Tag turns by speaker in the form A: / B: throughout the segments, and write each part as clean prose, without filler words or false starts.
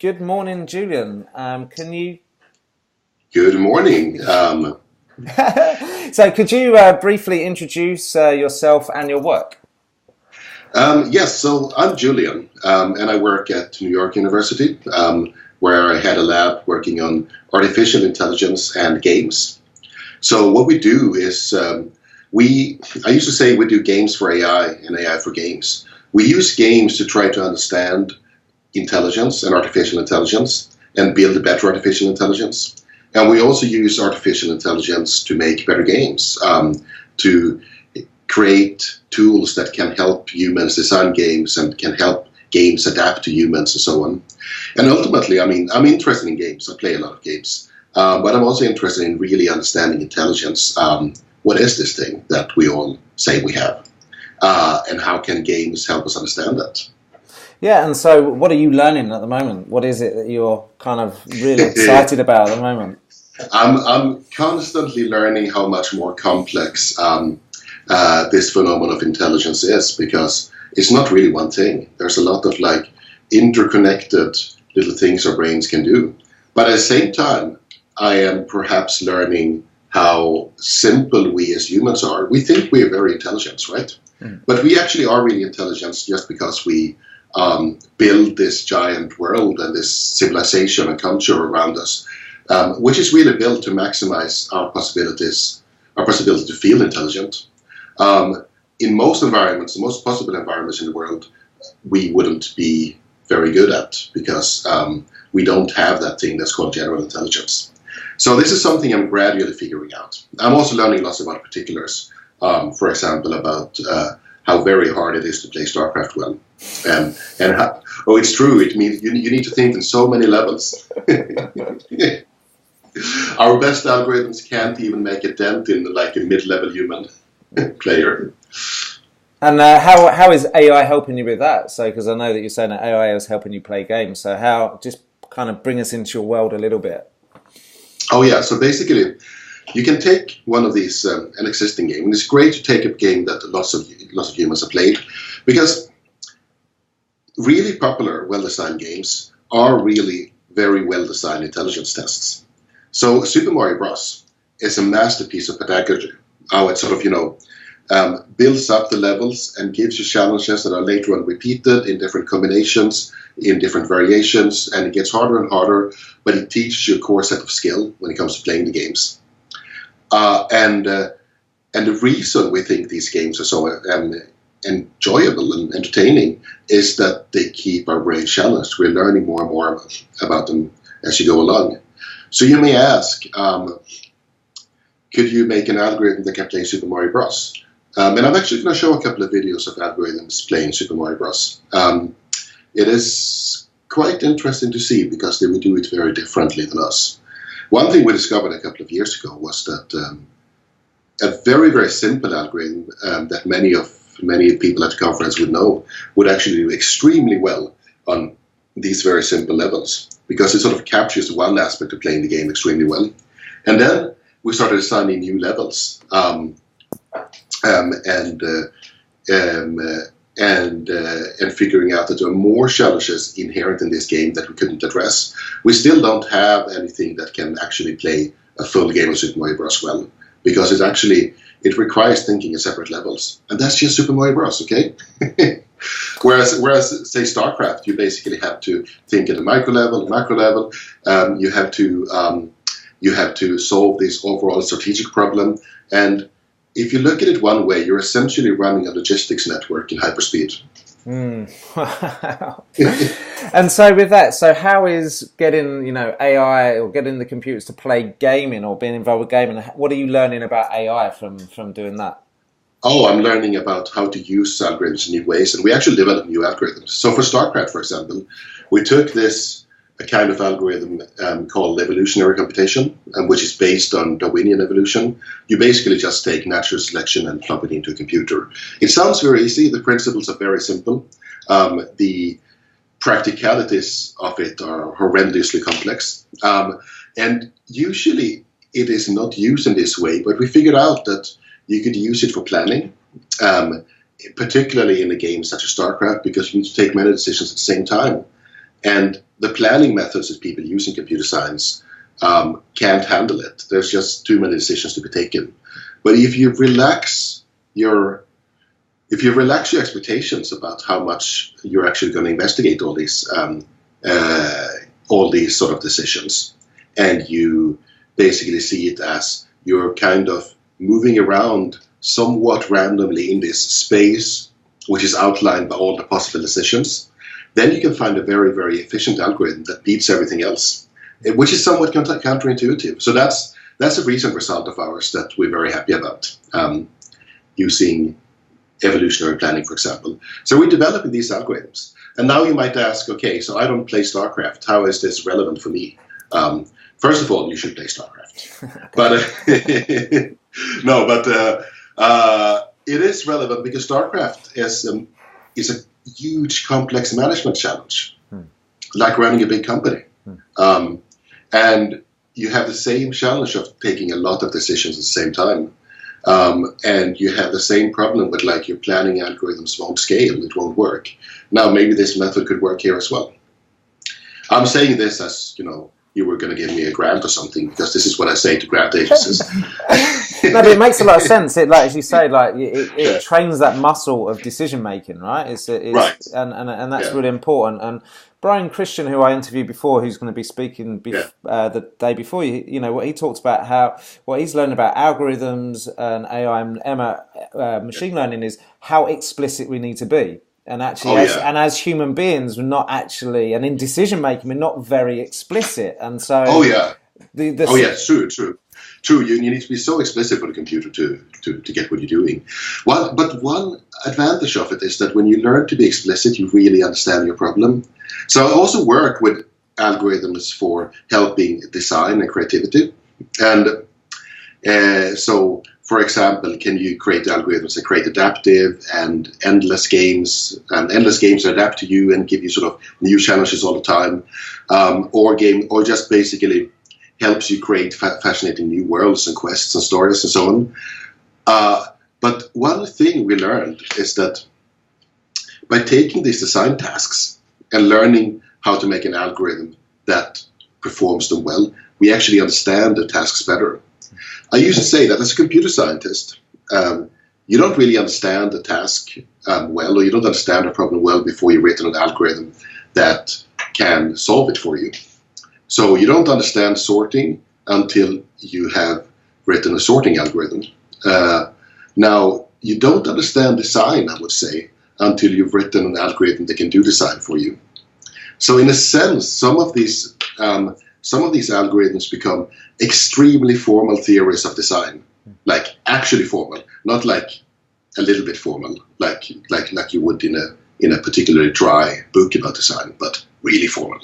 A: Good morning, Julian. Can you?
B: Good morning.
A: So, could you briefly introduce yourself and your work?
B: Yes, so I'm Julian, and I work at New York University, where I had a lab working on artificial intelligence and games. So what we do is I used to say we do games for AI and AI for games. We use games to try to understand intelligence and artificial intelligence and build a better artificial intelligence. And we also use artificial intelligence to make better games, to create tools that can help humans design games and can help games adapt to humans and so on. And ultimately, I'm interested in games. I play a lot of games. But I'm also interested in really understanding intelligence. What is this thing that we all say we have? And how can games help us understand that?
A: Yeah, and so what are you learning at the moment? What is it that you're kind of really excited about at the moment?
B: I'm constantly learning how much more complex this phenomenon of intelligence is, because it's not really one thing. There's a lot of interconnected little things our brains can do. But at the same time, I am perhaps learning how simple we as humans are. We think we are very intelligent, right? But we actually are really intelligent just because we build this giant world and this civilization and culture around us, which is really built to maximize our possibility to feel intelligent. In most environments, the most possible environments in the world, we wouldn't be very good at, because we don't have that thing that's called general intelligence. So this is something I'm gradually figuring out. I'm also learning lots about particulars. For example, about how very hard it is to play StarCraft well. And how, oh, it's true. It means you need to think in so many levels. Our best algorithms can't even make a dent in a mid-level human player.
A: And how is AI helping you with that? So, because I know that you're saying that AI is helping you play games. So how, just kind of bring us into your world a little bit.
B: Oh yeah, so basically, you can take one of these, an existing game, and it's great to take a game that lots of humans have played, because really popular, well-designed games are really very well-designed intelligence tests. So Super Mario Bros. Is a masterpiece of pedagogy. How it sort of, builds up the levels and gives you challenges that are later on repeated in different combinations, in different variations, and it gets harder and harder, but it teaches you a core set of skill when it comes to playing the games. And the reason we think these games are so enjoyable and entertaining is that they keep our brain challenged. We're learning more and more about them as you go along. So you may ask, could you make an algorithm that can play Super Mario Bros? And I'm actually going to show a couple of videos of algorithms playing Super Mario Bros. It is quite interesting to see, because they would do it very differently than us. One thing we discovered a couple of years ago was that a very, very simple algorithm that many people at the conference would know would actually do extremely well on these very simple levels, because it sort of captures one aspect of playing the game extremely well. And then we started assigning new levels and figuring out that there are more challenges inherent in this game that we couldn't address. We still don't have anything that can actually play a full game of Super Mario Bros. Well, because it requires thinking in separate levels, and that's just Super Mario Bros. Okay. Whereas say StarCraft, you basically have to think at a micro level. You have to solve this overall strategic problem, and if you look at it one way, you're essentially running a logistics network in hyperspeed.
A: Wow. And so with that, so how is getting AI or getting the computers to play gaming or being involved with gaming? What are you learning about AI from doing that?
B: Oh, I'm learning about how to use algorithms in new ways, and we actually develop new algorithms. So for StarCraft, for example, we took a kind of algorithm called evolutionary computation, which is based on Darwinian evolution. You basically just take natural selection and plug it into a computer. It sounds very easy. The principles are very simple. The practicalities of it are horrendously complex. And usually it is not used in this way, but we figured out that you could use it for planning, particularly in a game such as StarCraft, because you need to take many decisions at the same time. And the planning methods that people use in computer science can't handle it. There's just too many decisions to be taken. But if you relax your expectations about how much you're actually going to investigate all these sort of decisions, and you basically see it as you're kind of moving around somewhat randomly in this space, which is outlined by all the possible decisions, then you can find a very, very efficient algorithm that beats everything else, which is somewhat counterintuitive. So that's a recent result of ours that we're very happy about, using evolutionary planning, for example. So we're developing these algorithms. And now you might ask, okay, so I don't play StarCraft. How is this relevant for me? First of all, you should play StarCraft. But it is relevant because StarCraft is a huge, complex management challenge, like running a big company. And you have the same challenge of taking a lot of decisions at the same time. And you have the same problem with, like, your planning algorithms won't scale, it won't work. Now, maybe this method could work here as well. I'm saying this as, you were going to give me a grant or something, because this is what I say to grant agencies.
A: No, but it makes a lot of sense. It, like as you say, it trains that muscle of decision making, right? It's
B: right,
A: and that's really important. And Brian Christian, who I interviewed before, who's going to be speaking the day before, what he talked about, what he's learned about algorithms and AI and machine learning is how explicit we need to be. And actually, as human beings, we're not actually, and in decision making, we're not very explicit. And so, true. You need to be so explicit for the computer to get what you're doing. But one advantage of it is that when you learn to be explicit, you really understand your problem. So I also work with algorithms for helping design and creativity. And so, for example, can you create algorithms that create adaptive and endless games that adapt to you and give you sort of new challenges all the time, or just basically helps you create fascinating new worlds and quests and stories and so on. But one thing we learned is that by taking these design tasks and learning how to make an algorithm that performs them well, we actually understand the tasks better. I used to say that as a computer scientist, you don't really understand the task well, or you don't understand a problem well before you've written an algorithm that can solve it for you. So you don't understand sorting until you have written a sorting algorithm. Now, you don't understand design, I would say, until you've written an algorithm that can do design for you. So in a sense, some of these algorithms become extremely formal theories of design, like actually formal, not like a little bit formal, like you would in a particularly dry book about design, but really formal,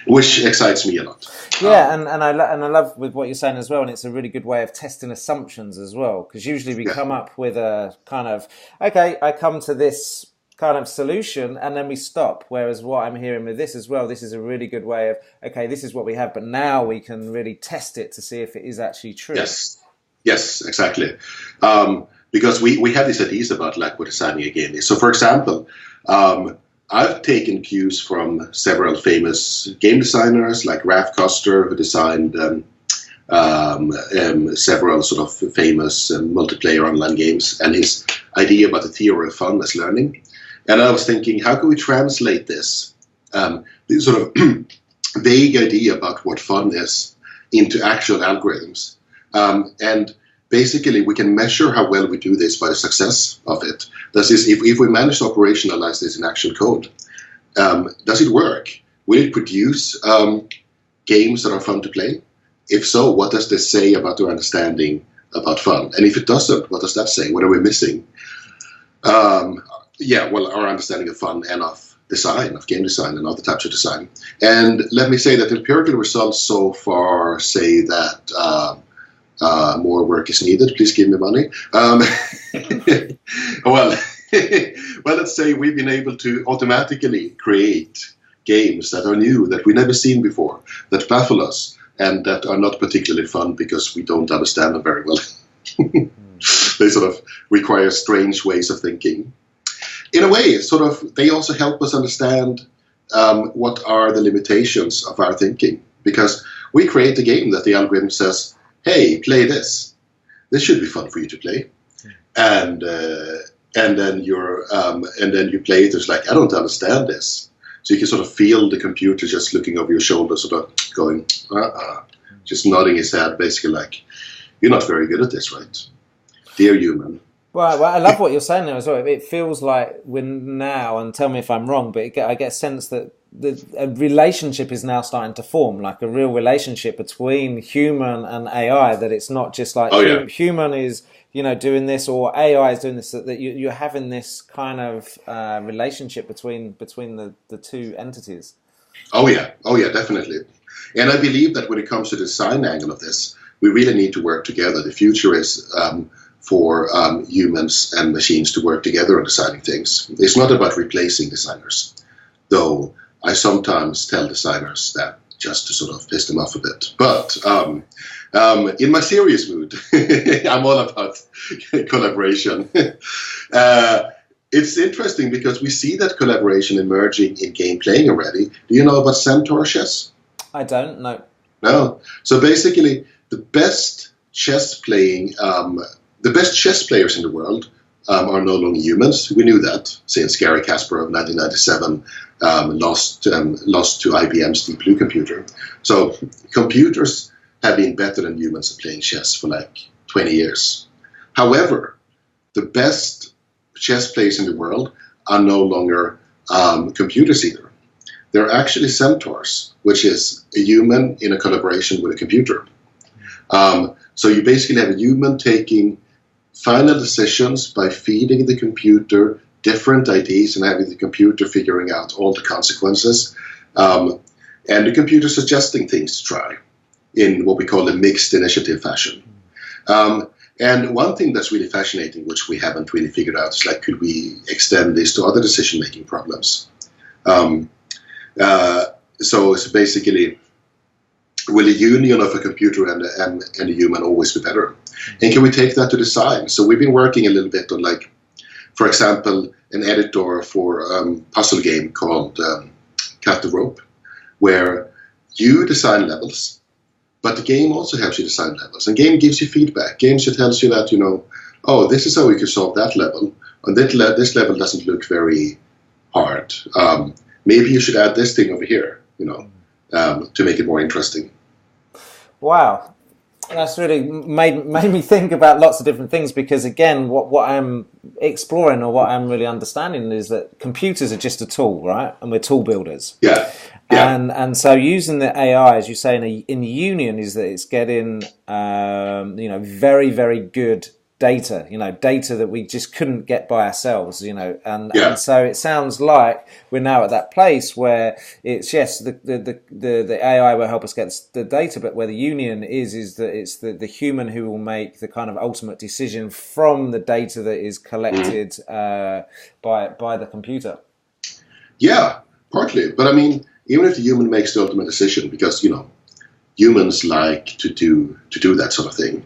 A: which excites me a lot. Yeah, and I love with what you're saying as well, and it's a really good way of testing assumptions as well, because usually we come up with a kind of, okay, I come to this kind of solution and then we stop, whereas what I'm hearing with this as well, this is a really good way of, okay, this is what we have, but now we can really test it to see if it is actually true.
B: Yes, exactly. Because we have these ideas about like what designing a game is. So for example, I've taken cues from several famous game designers like Ralph Koster, who designed several sort of famous multiplayer online games, and his idea about the theory of fun as learning. And I was thinking, how can we translate this sort of vague idea about what fun is into actual algorithms? And basically, we can measure how well we do this by the success of it. That is, if we manage to operationalize this in actual code, does it work? Will it produce games that are fun to play? If so, what does this say about our understanding about fun? And if it doesn't, what does that say? What are we missing? Our understanding of fun and of design, of game design and other types of design. And let me say that the empirical results so far say that more work is needed. Please give me money. Well, let's say we've been able to automatically create games that are new, that we've never seen before, that baffle us, and that are not particularly fun because we don't understand them very well. They sort of require strange ways of thinking. In a way, they also help us understand what are the limitations of our thinking? Because we create a game that the algorithm says, "Hey, play this. This should be fun for you to play," and then you play it. It's like, I don't understand this. So you can sort of feel the computer just looking over your shoulder, sort of going, just nodding his head, basically like, "You're not very good at this, right, dear human?"
C: Well, I love what you're saying there as well. It feels like we're now, and tell me if I'm wrong, but I get a sense that a relationship is now starting to form, like a real relationship between human and AI, that it's not just like human is, doing this, or AI is doing this, that you're having this kind of relationship between the two entities.
B: Oh yeah, definitely. And I believe that when it comes to the design angle of this, we really need to work together. The future is for humans and machines to work together on designing things. It's not about replacing designers, though I sometimes tell designers that just to sort of piss them off a bit. But in my serious mood, I'm all about collaboration. It's interesting because we see that collaboration emerging in game playing already. Do you know about Centaur chess?
C: I don't know.
B: No. So basically, the best chess players in the world are no longer humans. We knew that since Gary Kasparov of 1997 lost to IBM's Deep Blue computer. So computers have been better than humans at playing chess for like 20 years. However, the best chess players in the world are no longer computers either. They're actually centaurs, which is a human in a collaboration with a computer. So you basically have a human taking final decisions by feeding the computer different ideas and having the computer figuring out all the consequences. And the computer suggesting things to try in what we call a mixed initiative fashion. And one thing that's really fascinating, which we haven't really figured out, is like, could we extend this to other decision-making problems? So it's basically, will a union of a computer and a human always be better? And can we take that to design? So we've been working a little bit on, like, for example, an editor for a puzzle game called Cut the Rope, where you design levels, but the game also helps you design levels. And game gives you feedback. Game tells you that, oh, this is how we can solve that level. And this level doesn't look very hard. Maybe you should add this thing over here, to make it more interesting.
C: Wow. That's really made me think about lots of different things, because again, what I'm exploring, or what I'm really understanding, is that computers are just a tool, right? And we're tool builders.
B: Yeah.
C: And so using the AI, as you say, in the union, is that it's getting very, very good data, data that we just couldn't get by ourselves, and so it sounds like we're now at that place where it's, yes, the AI will help us get the data, but where the union is that it's the human who will make the kind of ultimate decision from the data that is collected by the computer. Yeah,
B: partly, but I mean, even if the human makes the ultimate decision, because humans like to do that sort of thing.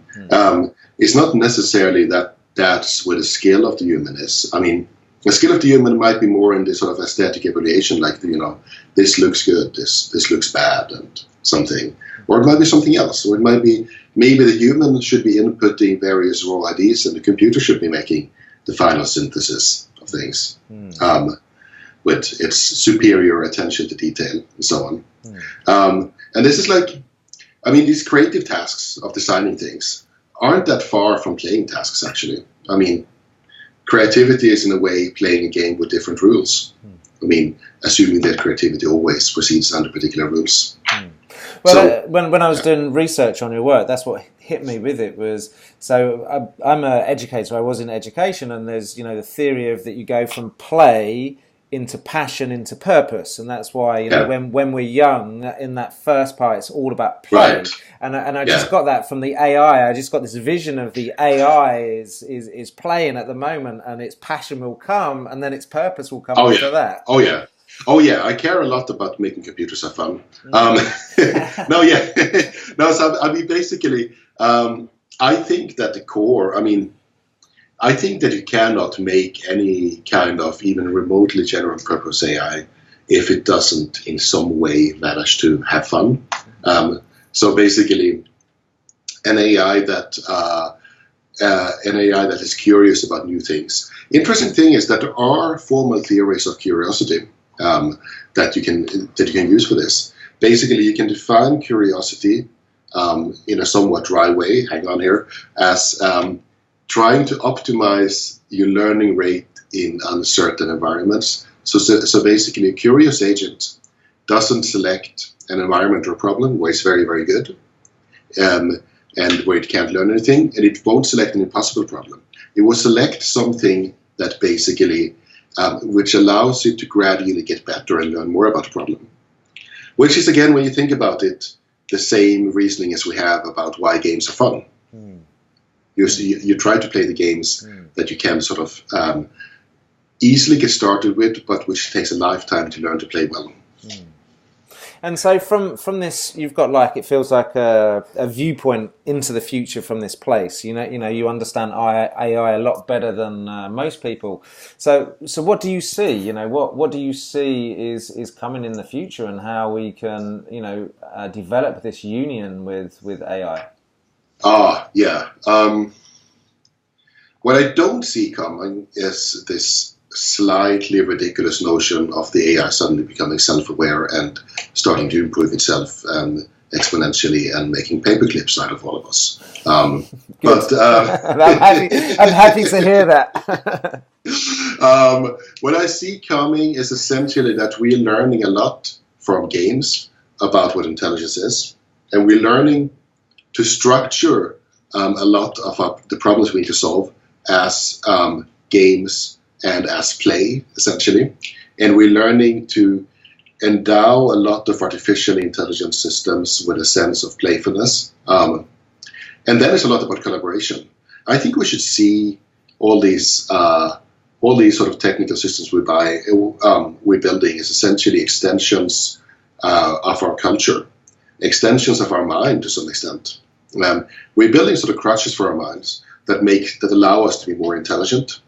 B: It's not necessarily that's where the skill of the human is. I mean, the skill of the human might be more in this sort of aesthetic evaluation, like, this looks good, this looks bad, and something. Or it might be something else. Or it might be, maybe the human should be inputting various raw ideas, and the computer should be making the final synthesis of things. With its superior attention to detail, and so on. And this is like, I mean, these creative tasks of designing things aren't that far from playing tasks, actually. I mean, creativity is in a way playing a game with different rules. I mean, assuming that creativity always proceeds under particular rules.
C: Well, so, when I was doing research on your work, that's what hit me with it was, so I'm an educator, I was in education, and there's, the theory of that you go from play into passion, into purpose, and that's why when we're young, in that first part, it's all about play. Right. And I just got that from the AI. I just got this vision of the AI is playing at the moment, and its passion will come, and then its purpose will come after that.
B: Oh yeah, I care a lot about making computers have fun. No, so I mean, basically, I think that the core, I think that you cannot make any kind of even remotely general purpose AI
A: if it doesn't in some way manage to have fun. So basically, an AI that is curious about new things. Interesting thing is that there are formal theories of curiosity that you can use for this. Basically, you can define curiosity in a somewhat dry way. Hang on here, as trying to optimize your learning rate in uncertain environments. So basically, a curious agent doesn't select an environment or problem where it's very, very good, and where it can't learn anything, and it won't select an impossible problem. It will select something that basically, which allows it to gradually get better and learn more about the problem. Which is, again, when you think about it, the same reasoning as we have about why games are fun. You try to play the games that you can sort of easily get started with, but which takes a lifetime to learn to play well.
C: And so from this, you've got like, it feels like a viewpoint into the future from this place. You know, you understand AI a lot better than most people. So what do you see? You know, what do you see is coming in the future, and how we can, develop this union with AI?
A: What I don't see coming is this slightly ridiculous notion of the AI suddenly becoming self-aware and starting to improve itself exponentially and making paperclips out of all of us. But
C: I'm happy to hear that.
A: What I see coming is essentially that we're learning a lot from games about what intelligence is, and we're learning to structure a lot of the problems we need to solve as games and as play, essentially. And we're learning to endow a lot of artificial intelligence systems with a sense of playfulness. And then it's a lot about collaboration. I think we should see all these sort of technical systems we're building as essentially extensions of our culture, extensions of our mind to some extent. We're building sort of crutches for our minds that allow us to be more intelligent.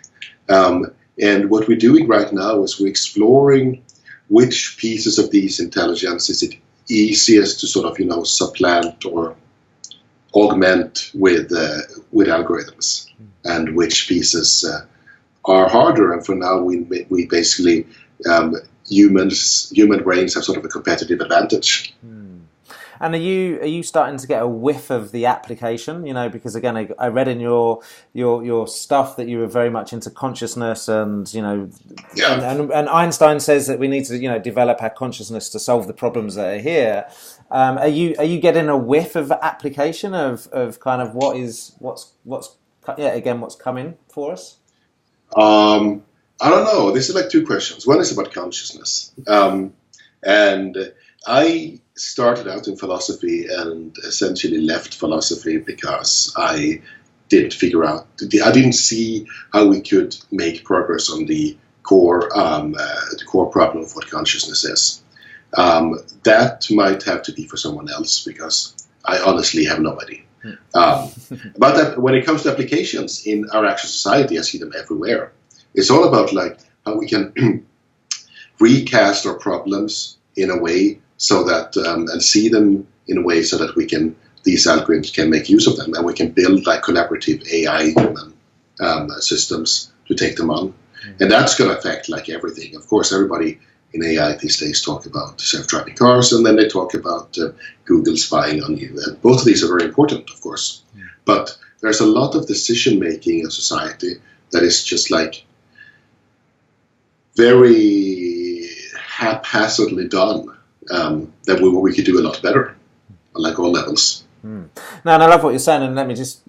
A: And what we're doing right now is we're exploring which pieces of these intelligence is it easiest to sort of, supplant or augment with algorithms, and which pieces are harder. And for now, we basically, human brains have sort of a competitive advantage.
C: And are you starting to get a whiff of the application? Because again, I read in your stuff that you were very much into consciousness, and and Einstein says that we need to develop our consciousness to solve the problems that are here. Are you getting a whiff of application of kind of what's coming for us?
A: I don't know. This is like two questions. One is about consciousness, and I started out in philosophy and essentially left philosophy because I didn't see how we could make progress on the core problem of what consciousness is. That might have to be for someone else, because I honestly have no idea. But that, when it comes to applications in our actual society, I see them everywhere. It's all about like how we can recast our problems in a way so that and see them in a way so that these algorithms can make use of them, and we can build like collaborative AI human systems to take them on. And that's going to affect like everything. Of course, everybody in AI these days talk about self-driving cars, and then they talk about Google spying on you. And both of these are very important, of course. But there's a lot of decision making in society that is just like very haphazardly done. That we could do a lot better on like all levels.
C: No, and I love what you're saying, and let me just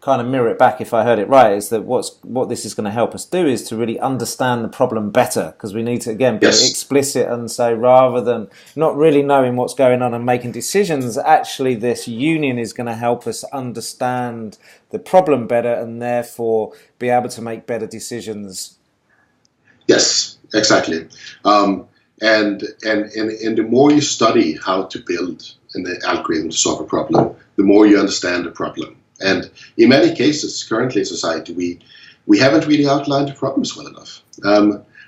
C: kind of mirror it back if I heard it right, is that what this is going to help us do is to really understand the problem better, because we need to, again, be explicit and say, rather than not really knowing what's going on and making decisions, actually this union is going to help us understand the problem better and therefore be able to make better decisions.
A: Yes, exactly. And the more you study how to build an algorithm to solve a problem, the more you understand the problem. And in many cases, currently in society, we haven't really outlined the problems well enough.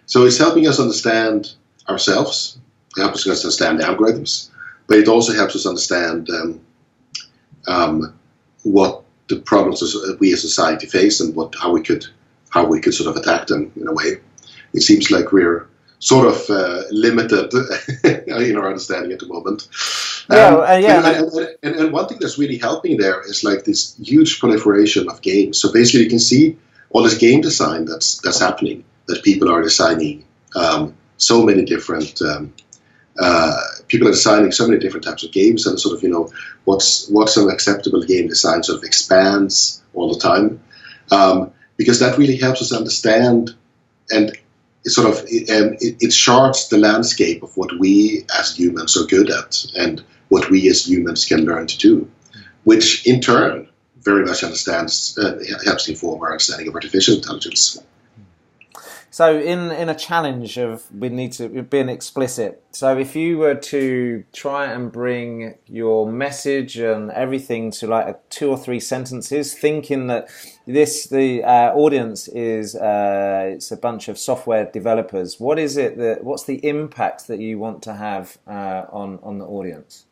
A: So it's helping us understand
B: ourselves. It helps us understand algorithms, but it also helps us understand what the problems we as society face and how we could sort of attack them in a way. It seems like we're sort of limited in our understanding at the moment. And one thing that's really helping there is like this huge proliferation of games. So basically, you can see all this game design that's happening. That people are designing so many different. People are designing so many different types of games, and sort of what's an acceptable game design sort of expands all the time, because that really helps us understand, and it charts the landscape of what we as humans are good at and what we as humans can learn to do, which in turn very much helps inform our understanding of artificial intelligence.
C: So in a challenge of we need to being explicit, so if you were to try and bring your message and everything to like 2 or 3 sentences, thinking that the audience is it's a bunch of software developers, what's the impact that you want to have on the audience?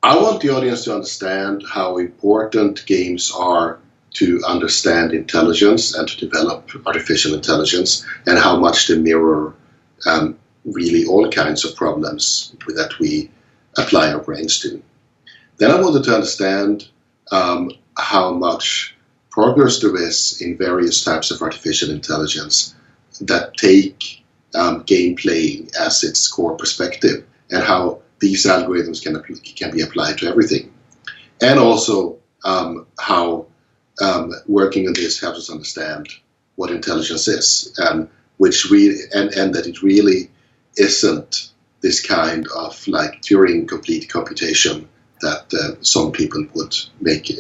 B: I want the audience to understand how important games are to understand intelligence and to develop artificial intelligence, and how much they mirror really all kinds of problems that we apply our brains to. Then I wanted to understand how much progress there is in various types of artificial intelligence that take gameplay as its core perspective, and how these algorithms can be applied to everything. And also how working on this helps us understand what intelligence is, and that it really isn't this kind of like Turing complete computation that some people would make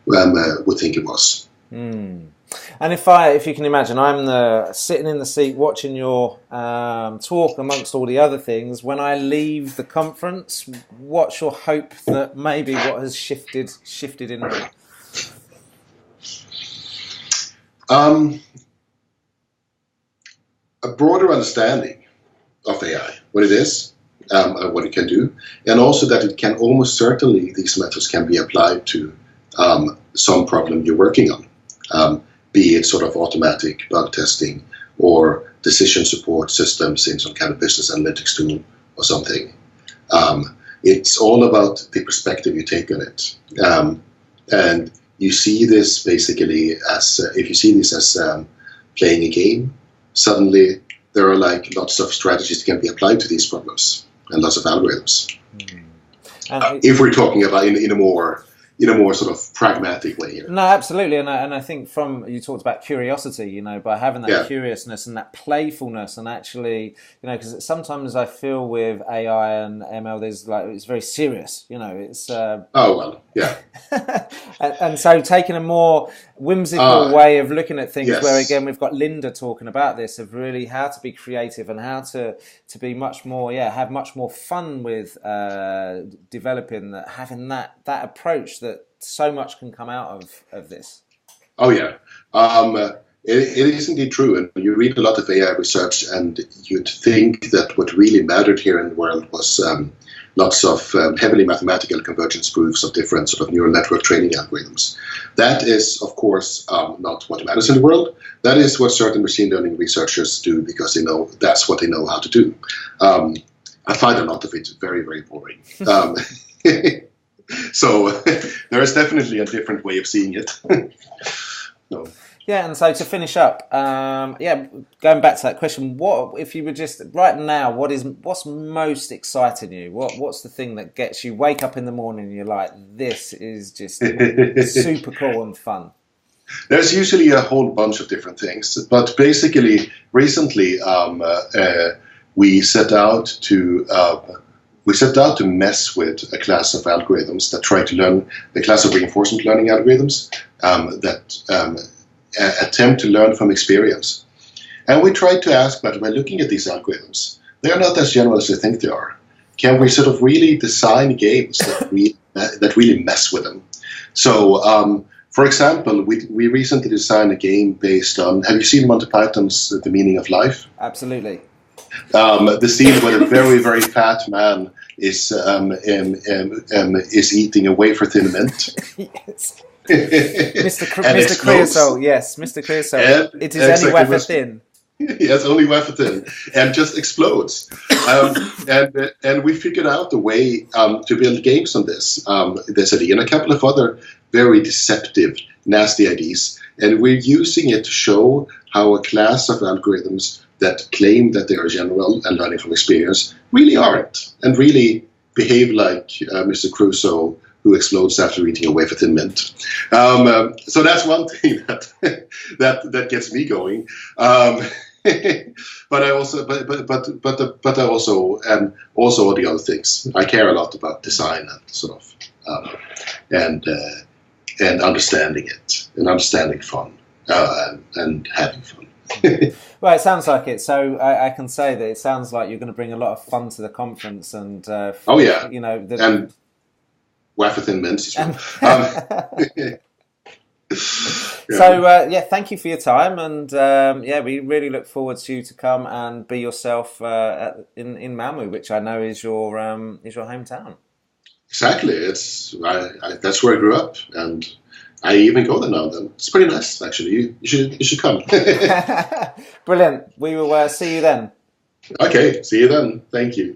B: would think it was.
C: And if you can imagine, I'm sitting in the seat watching your talk amongst all the other things. when I leave the conference, what's your hope that maybe what has shifted in me?
B: A broader understanding of AI, what it is, and what it can do, and also that it can almost certainly, these methods can be applied to some problem you're working on, be it sort of automatic bug testing or decision support systems in some kind of business analytics tool or something. It's all about the perspective you take on it. And you see this basically as, if you see this as playing a game, suddenly there are like lots of strategies that can be applied to these problems and lots of algorithms. If we're talking about in a more sort of pragmatic way here.
C: No, absolutely, and I think you talked about curiosity, by having that curiousness and that playfulness, and actually, because sometimes I feel with AI and ML, it's very serious, it's. and so taking a more whimsical way of looking at things, where again we've got Linda talking about this, of really how to be creative and how to be much more, have much more fun with developing that, having that approach that so much can come out of this.
B: Oh yeah, it is indeed true. And you read a lot of AI research, and you'd think that what really mattered here in the world was lots of heavily mathematical convergence proofs of different sort of neural network training algorithms. That is, of course, not what matters in the world. That is what certain machine learning researchers do because they know that's what they know how to do. I find a lot of it very, very boring. So there is definitely a different way of seeing it. No.
C: Yeah, and so to finish up, going back to that question, what if you were just right now? What's most exciting you? What's the thing that gets you wake up in the morning and you're like, this is just super cool and fun?
B: There's usually a whole bunch of different things, but basically, recently we set out to mess with a class of algorithms that try to learn, the class of reinforcement learning algorithms that attempt to learn from experience. And we tried to ask, but by looking at these algorithms, they are not as general as they think they are. Can we sort of really design games that really mess with them? So, For example, we recently designed a game based on. Have you seen Monty Python's The Meaning of Life?
C: Absolutely.
B: The scene where a very, very fat man is eating a wafer-thin mint.
C: Yes. Mr. Creosote, yes, Mr. Creosote. It is exactly only wafer thin.
B: Yes, only wafer thin, and just explodes. And we figured out a way to build games on this idea, and a couple of other very deceptive, nasty ideas. And we're using it to show how a class of algorithms that claim that they are general and learning from experience really aren't, and really behave like Mr. Crusoe, who explodes after eating a wafer-thin mint. So that's one thing that gets me going. But I also, but I also all the other things. I care a lot about design and sort of and understanding it, and understanding fun and having fun.
C: Well, it sounds like it. So I can say that it sounds like you're going to bring a lot of fun to the conference, and
B: oh yeah,
C: you know,
B: and wafer-thin mints as well.
C: So yeah, thank you for your time, and yeah, we really look forward to you to come and be yourself in Malmö, which I know is your hometown.
B: Exactly, that's where I grew up, and I even go there now and then. It's pretty nice, actually. You should come.
C: Brilliant. We will see you then.
B: Okay, see you then. Thank you.